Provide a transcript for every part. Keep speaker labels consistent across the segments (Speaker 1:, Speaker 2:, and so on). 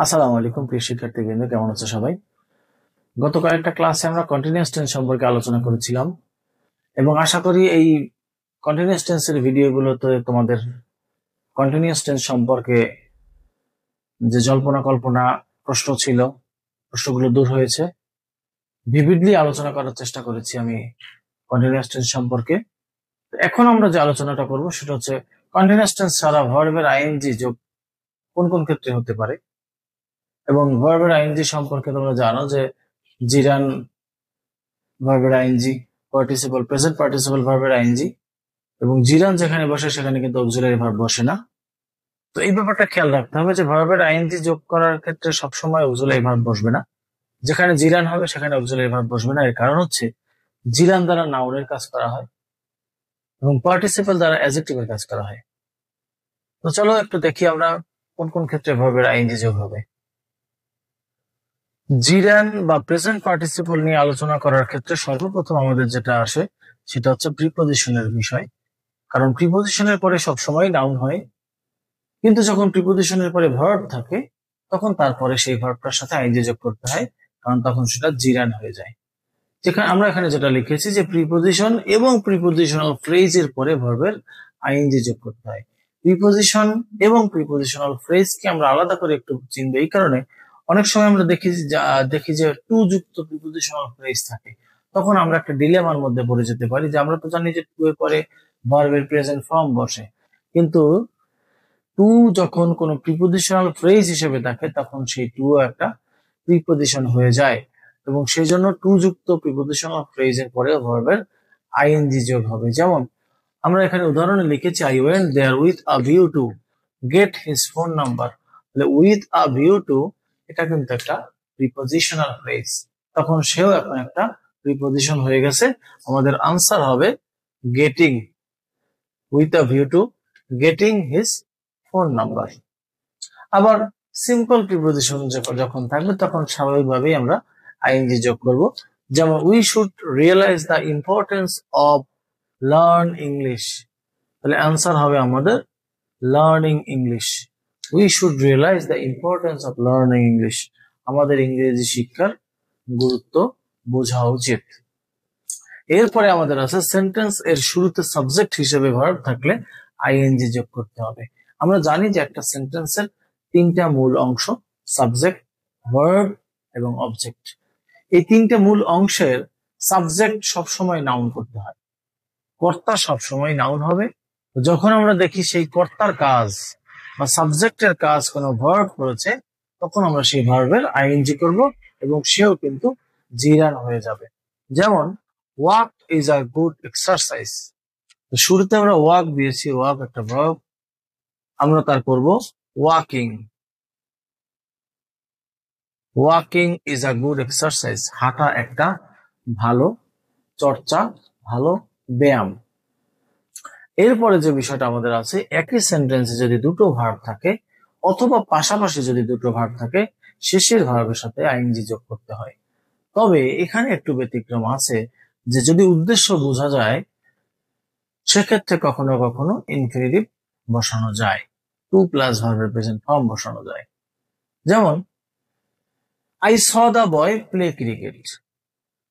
Speaker 1: আসসালামু আলাইকুম প্রিয় শিক্ষার্থীবৃন্দ, কেমন আছো সবাই? গত কয়েকটা ক্লাসে আমরা কন্টিনিউয়াস টেন্স সম্পর্কে আলোচনা করেছিলাম এবং আশা করি এই কন্টিনিউয়াস টেন্সের ভিডিওগুলোতে তোমাদের কন্টিনিউয়াস টেন্স সম্পর্কে যে জল্পনা কল্পনা প্রশ্ন ছিল, প্রশ্নগুলো দূর হয়েছে। ভিভিডলি আলোচনা করার চেষ্টা করেছি আমি কন্টিনিউয়াস টেন্স সম্পর্কে। এখন আমরা যে আলোচনাটা করব সেটা হচ্ছে কন্টিনিউয়াস টেন্স ছাড়া ভার্বের আইএনজি যোগ কোন কোন ক্ষেত্রে হতে পারে। এবং ভার্বের আইএনজি সম্পর্কে তোমরা জানো যে জিরান ভার্বের আইএনজি, পার্টিসিপল, প্রেজেন্ট পার্টিসিপল ভার্বের আইএনজি, এবং জিরান যেখানে বসে সেখানে কিন্তু অক্সিলারি ভার্ব বসে না। তো এই ব্যাপারটা খেয়াল রাখতে হবে যে ভার্বের আইএনজি যোগ করার ক্ষেত্রে সবসময় অক্সিলারি ভার্ব বসবে না। যেখানে জিরান হবে সেখানে অক্সিলারি ভার্ব বসবে না। এর কারণ হচ্ছে জিরান দ্বারা নাউনের কাজ করা হয় এবং পার্টিসিপল দ্বারা অ্যাডজেক্টিভের কাজ করা হয়। তো চলো একটু দেখি আমরা কোন কোন ক্ষেত্রে ভার্বের আইএনজি যোগ হবে। জিরান বা প্রেজেন্ট পার্টিসিপল নিয়ে আলোচনা করার ক্ষেত্রে সর্বপ্রথম আমাদের যেটা আসে সেটা হচ্ছে প্রিপোজিশনের বিষয়। কারণ প্রিপোজিশনের পরে সবসময় নাউন হয়, কিন্তু যখন প্রিপোজিশনের পরে ভার্ব থাকে তখন তারপরে সেই ভার্বটার সাথে আইএনজি যোগ করতে হয়, কারণ তখন সেটা জিরান হয়ে যায়। যেখানে আমরা এখানে যেটা লিখেছি যে প্রিপোজিশন এবং প্রিপোজিশনাল ফ্রেজের পরে ভার্বের আইএনজি যোগ করতে হয়। প্রিপোজিশন এবং প্রিপোজিশনাল ফ্রেজকে আমরা আলাদা করে একটু চিনব। এই কারণে অনেক সময় আমরা দেখি যে টু যুক্ত প্রিপোজিশনাল ফ্রেজ থাকে, তখন আমরা একটা ডিলেমার মধ্যে পড়ে যেতে পারি যে আমরা তো জানি যে টু এর পরে ভার্বের প্রেজেন্ট ফর্ম বসে, কিন্তু টু যখন কোনো প্রিপোজিশনাল ফ্রেজ হিসেবে থাকে তখন সেই টু একটা প্রিপোজিশন হয়ে যায়, এবং সেই জন্য টু যুক্ত প্রিপোজিশনাল ফ্রেজের পরে ভার্বের আইএনজি যোগ হবে। যেমন আমরা এখানে উদাহরণে লিখেছি I went there with a view to get his phone number. তাহলে উইথ আ ভিউ টু এটা কিন্তু একটা প্রিপোজিশনাল ফ্রেজ, তখন সেও এখন একটা প্রিপোজিশন হয়ে গেছে। আমাদের আনসার হবে getting, with a view to getting his phone number. আবার সিম্পল প্রিপোজিশন যখন থাকবে তখন স্বাভাবিকভাবেই আমরা আইএনজি যোগ করব। যেমন we should realise the importance of learn English. তাহলে আনসার হবে আমাদের learning English. We should realise the importance of learning English. আমাদের ইংরেজি শিক্ষার গুরুত্ব বোঝা উচিত। এরপরে আমাদের আছে সেন্টেন্স এর শুরুতে সাবজেক্ট হিসেবে ভার্ব থাকলে আইএনজি যোগ করতে হবে। আমরা জানি যে একটা সেন্টেন্সের তিনটা মূল অংশ, সাবজেক্ট, ভার্ব এবং অবজেক্ট। এই তিনটা মূল অংশের সাবজেক্ট সবসময় নাউন করতে হয়, কর্তা সবসময় নাউন হবে। যখন আমরা দেখি সেই কর্তার কাজ বা সাবজেক্টের কাজ কোনো ভার্ব করেছে তখন আমরা সেই ভার্বের আইএনজি করব এবং সেও কিন্তু জিরান হয়ে যাবে। যেমন walk is a good exercise. শুরুতে আমরা ওয়াক দিয়েছি, ওয়াক একটা ভার্ব, আমরা তার করব walking. Walking is a good exercise, হাঁটা একটা ভালো চর্চা, ভালো ব্যায়াম। এরপরে যে বিষয়টা আমাদের আছে, একই সেন্টেন্সে যদি দুটো ভার্ব থাকে অথবা পাশাপাশি যদি দুটো ভার্ব থাকে শেষের ভার্বের সাথে আইএনজি যোগ করতে হয়। তবে এখানে একটু ব্যতিক্রম আছে যে যদি উদ্দেশ্য বোঝা যায় সেক্ষেত্রে কখনো কখনো ইনফিনিটিভ বসানো যায়, টু প্লাস ভার্বের প্রেজেন্ট ফর্ম বসানো যায়। যেমন I saw the boy play cricket.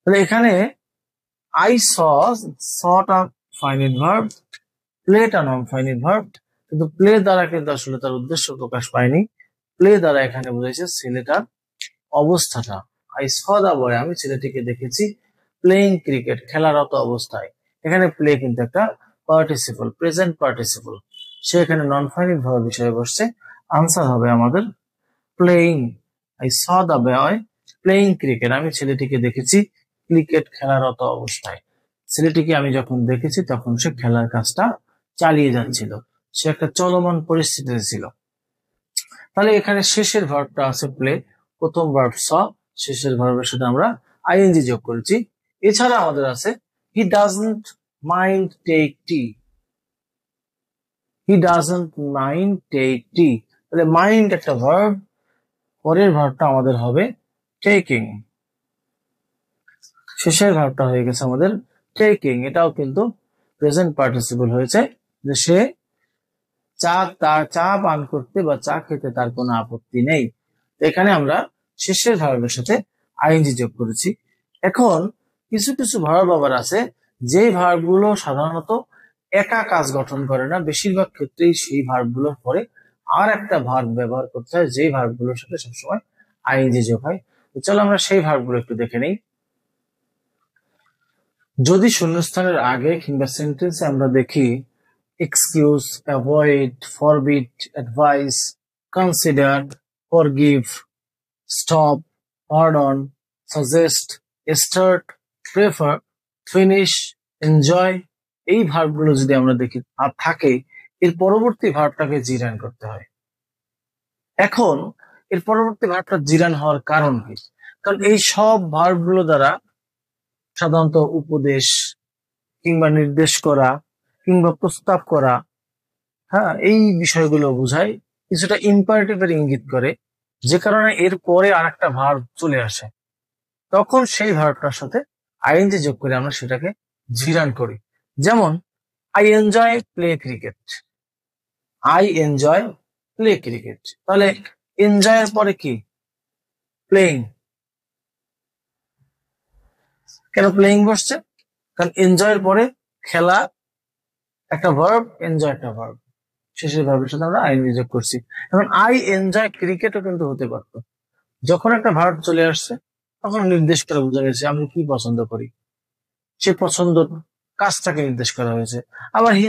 Speaker 1: তাহলে এখানে আই সটা ফাইনাইট ভার্ব, প্লেটা নন ফাইনাইট ভার্ব, কিন্তু প্লে দ্বারা কিন্তু আসলে তার উদ্দেশ্য প্রকাশ পায়নি। প্লে দ্বারা এখানে বোঝাইছে ছেলেটার অবস্থাটা। আই স দ্য বয়, আমি ছেলেটিকে দেখেছি প্লেইং ক্রিকেট, খেলারত অবস্থায়। এখানে প্লে কিন্তু একটা পার্টিসিপল, প্রেজেন্ট পার্টিসিপল, সে এখানে নন ফাইনাইট ভার্ব হিসেবে বসছে। আনসার হবে আমাদের playing. I saw the boy playing cricket, আমি ছেলেটিকে দেখেছি ক্রিকেট খেলারত অবস্থায়। ছেলেটিকে আমি যখন দেখেছি তখন সে খেলার কাজটা চালিয়ে যাচ্ছিল, সে একটা চলমান পরিস্থিতিতে ছিল। তাহলে এখানে শেষের ভার্বটা আছে প্লে, প্রথম ভার্ব স, শেষের ভার্বের সাথে আমরা আইএনজি যোগ করেছি। এছাড়া আমাদের আছে he doesn't mind take tea. He doesn't mind take tea, তাহলে মাইন্ড একটা ভার্ব, পরের ভার্বটা আমাদের হবে টেকিং। শেষের ভার্বটা হয়ে গেছে আমাদের টেকিং, এটাও কিন্তু প্রেজেন্ট পার্টিসিপল হয়েছে, যে সে চা পান করতে বা চা খেতে তার কোনো আপত্তি নেই। এখানে আমরা শেষের ভার্বের সাথে আইএনজি যোগ করেছি। এখন কিছু কিছু ভার্ব আবার আছে যে ভার্বগুলো সাধারণত একা কাজ গঠন করে না, বেশিরভাগ ক্ষেত্রেই সেই ভার্বগুলোর পরে আর একটা ভার্ব ব্যবহার করতে হয়, যে ভার্বগুলোর সাথে সবসময় আইএনজি যোগ হয়। তো চলো আমরা সেই ভার্বগুলো একটু দেখে নেই। যদি শূন্যস্থানের আগে কিংবা সেন্টেন্সে আমরা দেখি excuse, avoid, forbid, advice, consider, forgive, stop, pardon, suggest, start, prefer, finish, enjoy, এই ভার্বগুলো যদি আমরা দেখি আর থাকে, এর পরবর্তী ভার্বটাকে জিরান করতে হয়। এখন এর পরবর্তী ভার্বটা জিরান হওয়ার কারণ কি? কারণ এই সব ভার্বগুলো দ্বারা সাধারণত উপদেশ কিংবা নির্দেশ করা কিংবা প্রস্তাব করা, হ্যাঁ, এই বিষয়গুলো বোঝায়, কিছুটা ইম্পারেটিভের ইঙ্গিত করে, যে কারণে এর পরে আর একটা ভার্ব চলে আসে, তখন সেই ভার্বটার সাথে আইএনজি যোগ করে আমরা সেটাকে জিরান করি। যেমন I enjoy play cricket, I enjoy play cricket. তাহলে এনজয় এর পরে কি? প্লেইং। কেন প্লেইং বসছে? কারণ এনজয় এর পরে খেলা একটা ভার্ব, এনজয় একটা ভার্ব, শেষের ভার্বের সাথে আমরা আইএনজি যোগ করছি। এখন আই এনজয় ক্রিকেটও কিন্তু হতে পারতো। যখন একটা ভার্ব চলে আসছে তখন নির্দেশ করে বোঝা গেছে আমি কি পছন্দ করি, সে পছন্দ কাজটাকে নির্দেশ করা হয়েছে। আবার হি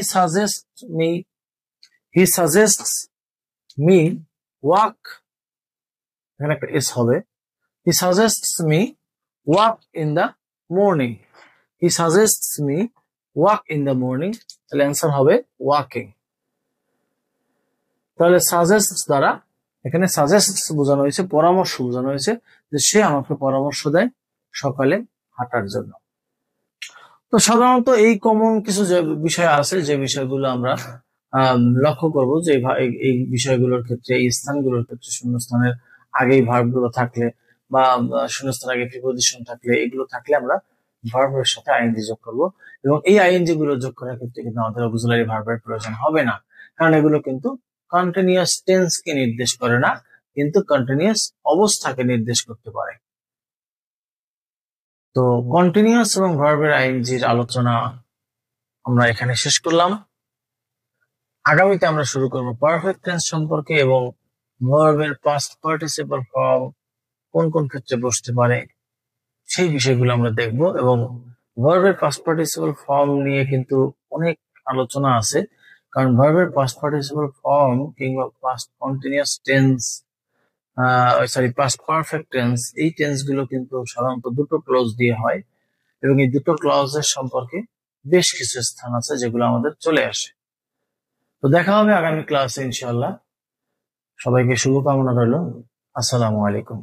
Speaker 1: সাজেস্টস মি ওয়াক, এখানে একটা এস হবে। He suggests me walk in the morning, he suggests me walk in the morning, তাহলে অ্যান্সার হবে ওয়াকিং। তাহলে সাজেস্টস দ্বারা এখানে সাজেস্টস বোঝানো হয়েছে, পরামর্শ বোঝানো হয়েছে, যে সে আমাকে পরামর্শ দেয় সকালে হাঁটার জন্য। তো সাধারণত এই কমন কিছু যে বিষয় আছে, যে বিষয়গুলো আমরা লক্ষ্য করব, যে এই বিষয়গুলোর ক্ষেত্রে, এই স্থানগুলোর ক্ষেত্রে শূন্যস্থানের আগেই ভার্বগুলো থাকলে বা শূন্যস্থানের আগে প্রিপোজিশন থাকলে, এগুলো থাকলে আমরা ভার্বের সাথে আইএনজি যোগ করব। এবং এই আইএনজি গুলো যোগ করার ক্ষেত্রে কিন্তু আমাদের অক্সিলারি ভার্বের প্রয়োজন হবে না, কারণ এগুলো কিন্তু কন্টিনিউয়াস টেন্স কে নির্দেশ করে না, কিন্তু কন্টিনিউয়াস অবস্থাকে নির্দেশ করতে পারে। তো কন্টিনিউয়াস এবং ভার্বের আইএনজির আলোচনা আমরা এখানে শেষ করলাম। আগামীতে আমরা শুরু করব পারফেক্ট টেন্স সম্পর্কে এবং ভার্বের পাস্ট পার্টিসিপল ফর্ম কোন কোন ক্ষেত্রে বসতে পারে সেই বিষয়গুলো আমরা দেখব। এবং ভার্বের পাস্ট পার্টিসিপল ফর্ম নিয়ে কিন্তু অনেক আলোচনা আছে, কারণ ভার্বের পাস্ট পার্টিসিপল ফর্ম কিংবা past continuous tense, past perfect tense, এই টেন্স গুলো কিন্তু সাধারণত দুটো ক্লজ দিয়ে হয়, এবং এই দুটো ক্লজের সম্পর্কে বেশ কিছু স্থান আছে যেগুলো আমাদের চলে আসে। তো দেখা হবে আগামী ক্লাসে ইনশাআল্লাহ। সবাইকে শুভকামনা রইল। আসসালামু আলাইকুম।